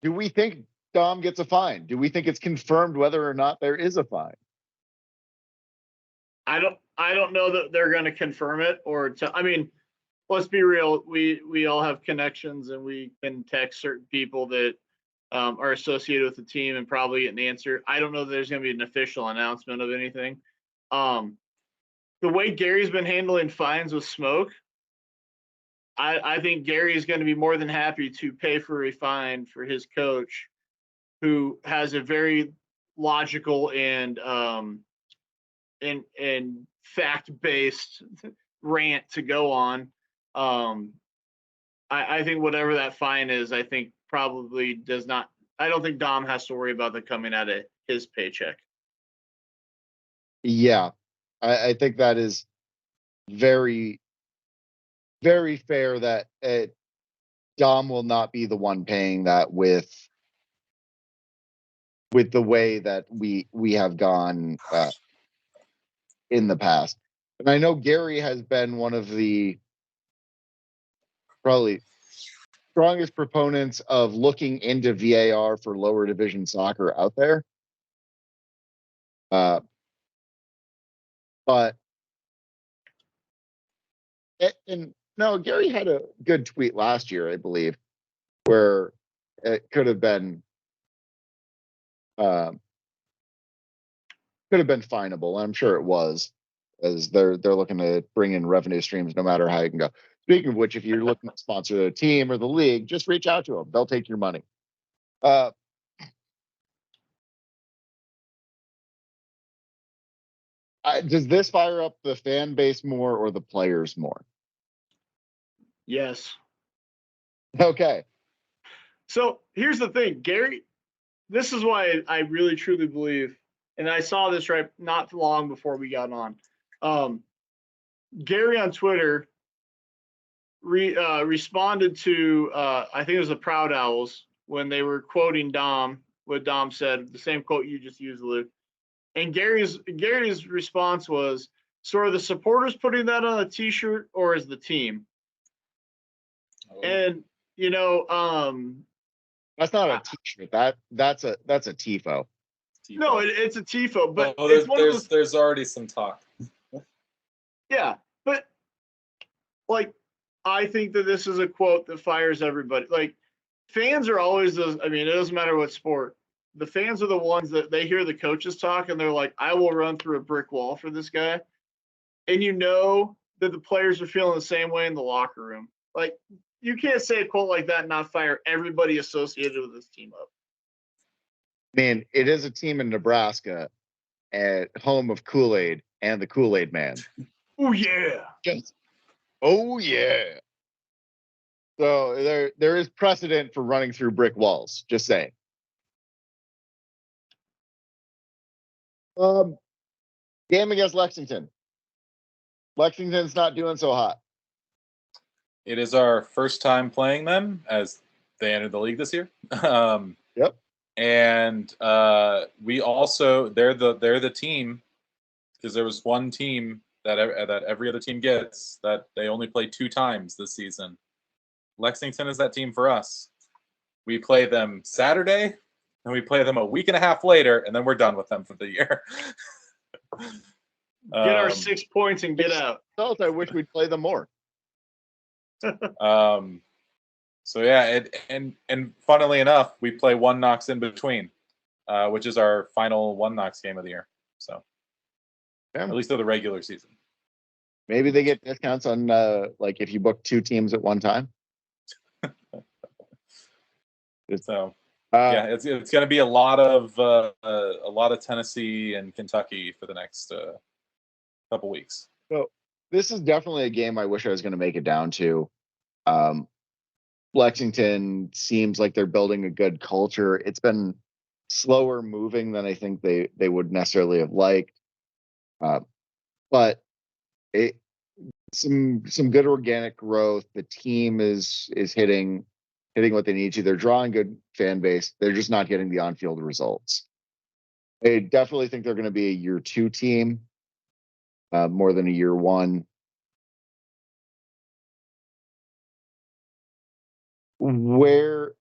Do we think Dom gets a fine? Do we think it's confirmed whether or not there is a fine? I don't know that they're going to confirm it I mean, let's be real. We all have connections, and we can text certain people that are associated with the team and probably get an answer. I don't know that there's going to be an official announcement of anything. The way Gary's been handling fines with Smoke, I think Gary is going to be more than happy to pay for a fine for his coach, who has a very logical and fact-based rant to go on. I think whatever that fine is, I think probably does not. I don't think Dom has to worry about that coming out of his paycheck. Yeah, I think that is very, very fair. That Dom will not be the one paying that with the way that we have gone in the past. And I know Gary has been one of the probably strongest proponents of looking into VAR for lower division soccer out there. But and no, Gary had a good tweet last year, I believe, where it could have been finable. I'm sure it was, as they're looking to bring in revenue streams no matter how you can go. Speaking of which, if you're looking to sponsor the team or the league, just reach out to them. They'll take your money. Does this fire up the fan base more or the players more? Yes. Okay. So here's the thing, Gary. This is why I really truly believe, and I saw this right not long before we got on. Gary on Twitter responded to I think it was the Proud Owls when they were quoting Dom. What Dom said, the same quote you just used, Luke. And Gary's response was, "So are the supporters putting that on a T-shirt, or is the team?" Oh. And that's not a T-shirt. That's a tifo. No, it's a tifo. But there's already some talk. Yeah, but like, I think that this is a quote that fires everybody. Like, fans are always those. I mean, it doesn't matter what sport. The fans are the ones that they hear the coaches talk and they're like, I will run through a brick wall for this guy. And you know that the players are feeling the same way in the locker room. Like, you can't say a quote like that and not fire everybody associated with this team up. Man, it is a team in Nebraska at home of Kool-Aid and the Kool-Aid Man. Oh, yeah. Oh, yeah. So there is precedent for running through brick walls. Just saying. Game against Lexington. Lexington's not doing so hot. It is our first time playing them as they entered the league this year. Yep. And we also they're the team, because there was one team that every other team gets that they only play 2 times this season. Lexington is that team for us. We play them Saturday, and we play them a week and a half later, and then we're done with them for the year. Get our 6 points and get out. I wish we'd play them more. So yeah, and funnily enough, we play One Knox in between, which is our final One Knox game of the year. So at least of the regular season. Maybe they get discounts on like if you book 2 teams at one time. So yeah, it's going to be a lot of Tennessee and Kentucky for the next couple weeks. So this is definitely a game I wish I was going to make it down to. Lexington seems like they're building a good culture. It's been slower moving than I think they would necessarily have liked, but some good organic growth. The team is hitting what they need to. They're drawing good fan base. They're just not getting the on-field results. I definitely think they're going to be a year 2 team more than a year 1. Where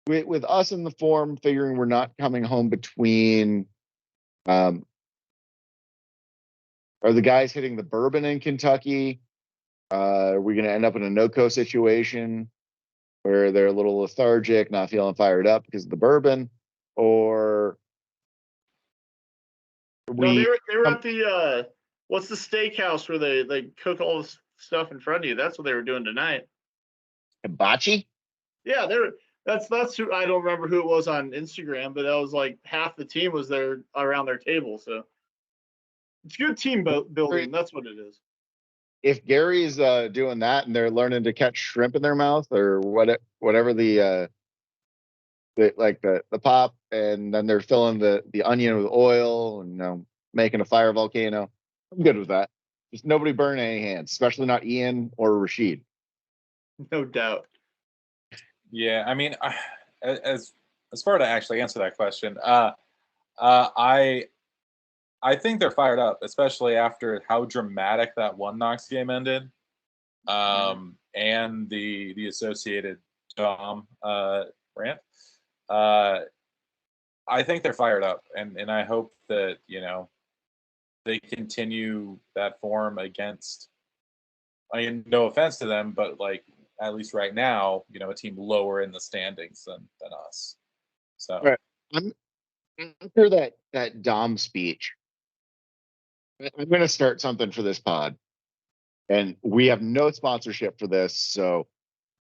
with us in the form, figuring we're not coming home between, are the guys hitting the bourbon in Kentucky? Are we going to end up in a no-co situation where they're a little lethargic, not feeling fired up because of the bourbon? Or no, they were at the what's the steakhouse where they cook all this stuff in front of you? That's what they were doing tonight. Hibachi? Yeah, that's who, I don't remember who it was on Instagram, but that was like half the team was there around their table. So it's good team building. That's what it is. If Gary's doing that and they're learning to catch shrimp in their mouth or whatever the pop, and then they're filling the onion with oil and making a fire volcano, I'm good with that. Just nobody burn any hands, especially not Ian or Rashid. No doubt. Yeah, I mean, as far to actually answer that question, I think they're fired up, especially after how dramatic that one Knox game ended, and the associated Dom rant. I think they're fired up, and I hope that they continue that form against. I mean, no offense to them, but like at least right now, a team lower in the standings than us. So Right. After that Dom speech, I'm going to start something for this pod, and we have no sponsorship for this. So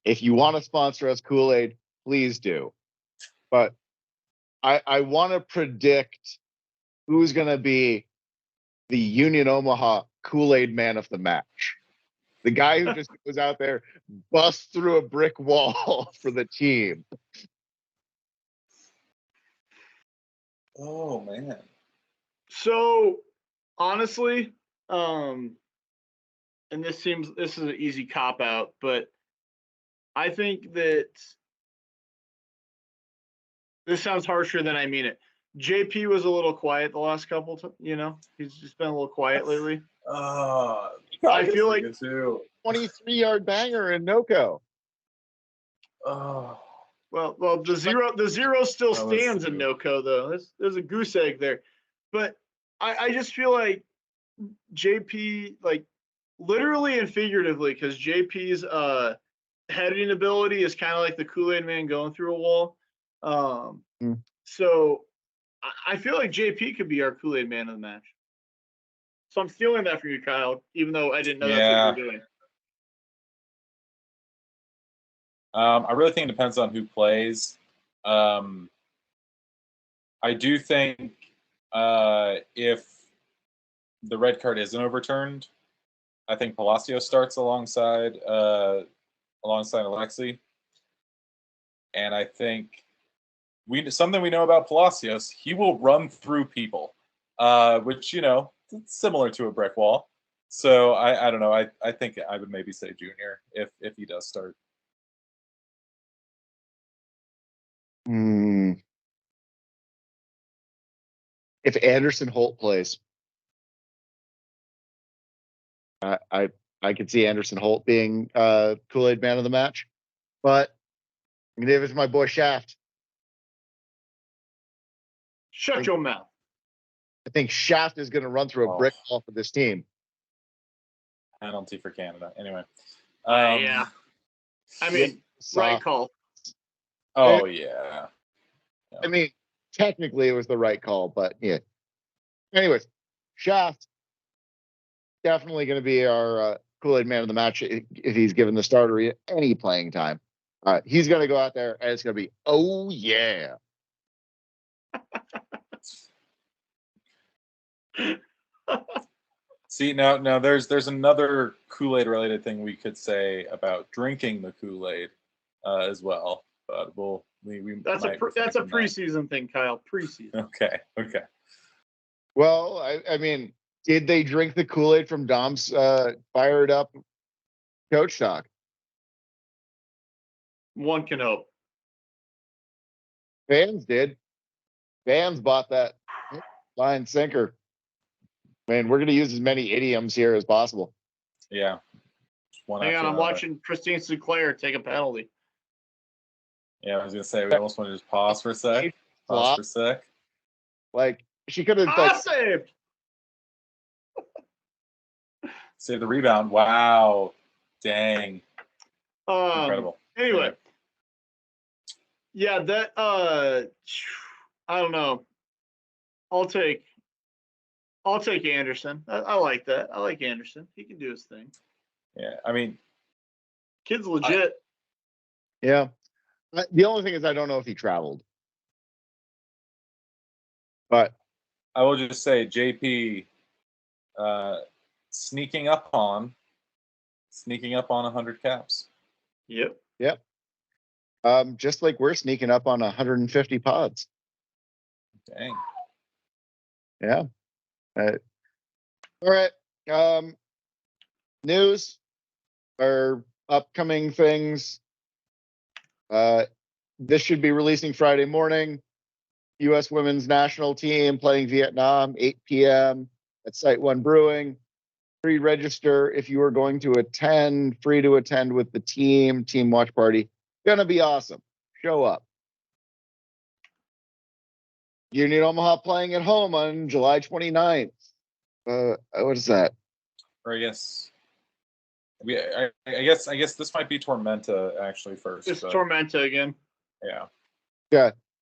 if you want to sponsor us, Kool-Aid, please do. But I want to predict who's going to be the Union Omaha Kool-Aid man of the match. The guy who just goes out there, busts through a brick wall for the team. Oh man. So honestly, and this is an easy cop out, but I think that this sounds harsher than I mean it. JP was a little quiet the last couple, he's just been a little quiet lately. I feel like 23-yard banger in NoCo. Oh. Well, the zero still stands in NoCo though. There's a goose egg there, but I just feel like JP, like literally and figuratively, because JP's heading ability is kind of like the Kool-Aid man going through a wall. So I feel like JP could be our Kool-Aid man of the match. So I'm stealing that from you, Kyle, even though I didn't know that's what you were doing. I really think it depends on who plays. I do think if the red card isn't overturned, I think Palacios starts alongside Alexi. And I think something we know about Palacios, he will run through people, which, it's similar to a brick wall. So I don't know. I think I would maybe say Junior if he does start. If Anderson Holt plays, I could see Anderson Holt being Kool-Aid man of the match, but I'm gonna give it to my boy Shaft. Shut your mouth. I think Shaft is going to run through a brick wall for this team. Penalty for Canada. Anyway. Yeah. I mean, right call. Oh, yeah. I mean, technically it was the right call, but yeah. Anyways, Shaft definitely going to be our Kool-Aid man of the match if he's given the starter any playing time. He's going to go out there and it's going to be, oh, yeah. See, now there's another Kool-Aid related thing we could say about drinking the Kool-Aid as well, but that's a preseason thing, Kyle. Preseason. Okay. Well, I mean, did they drink the Kool-Aid from Dom's fired up coach talk? One can hope. Fans did. Fans bought that line sinker. Man, we're going to use as many idioms here as possible. Yeah. Hang on, I'm watching Christine Sinclair take a penalty. Yeah, I was going to say, we almost want to just pause for a sec. Like, she could have saved. Save the rebound. Wow. Dang. Incredible. Anyway. Yeah, that I don't know. I'll take Anderson. I like that. I like Anderson. He can do his thing. Yeah, I mean, kid's legit. Yeah. The only thing is I don't know if he traveled. But I will just say JP sneaking up on 100 caps. Yep. Just like we're sneaking up on 150 pods. Dang. Yeah. All right. News or upcoming things. This should be releasing Friday morning. U.S. women's national team playing Vietnam, 8 p.m. at Site One Brewing. Pre-register if you are going to attend. Free to attend with the team watch party. Gonna be awesome. Show up. Union Omaha playing at home on July 29th. What is that? Or I guess I guess this might be Tormenta actually first. It's Tormenta again. Yeah.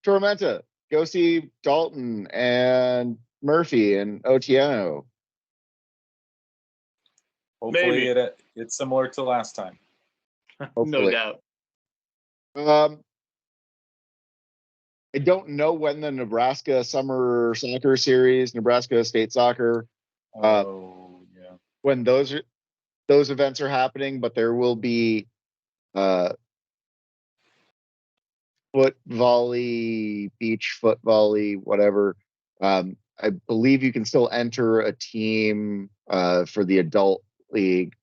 Tormenta. Go see Dalton and Murphy and Otieno. Hopefully it's similar to last time. No doubt. I don't know when the Nebraska Summer Soccer Series, Nebraska State Soccer, when those events are happening, but there will be foot volley, beach foot volley, whatever. I believe you can still enter a team for the adult league.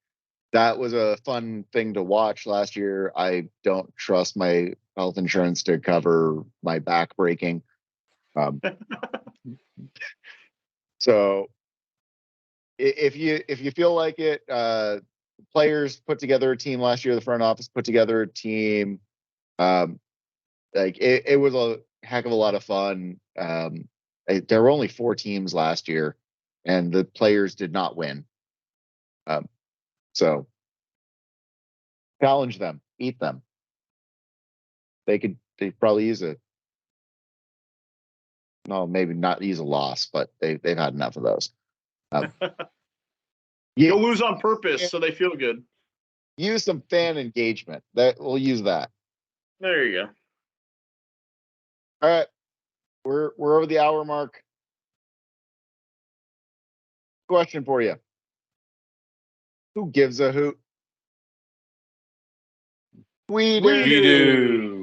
That was a fun thing to watch last year. I don't trust my health insurance to cover my back breaking. So if you feel like it, players put together a team last year. The front office put together a team. Like it was a heck of a lot of fun. There were only 4 teams last year, and the players did not win. So challenge them, eat them. They probably use maybe not use a loss, but they've had enough of those. You'll lose on purpose so they feel good. Use some fan engagement. We'll use that. There you go. All right. We're over the hour mark. Question for you. Who gives a hoot? We do.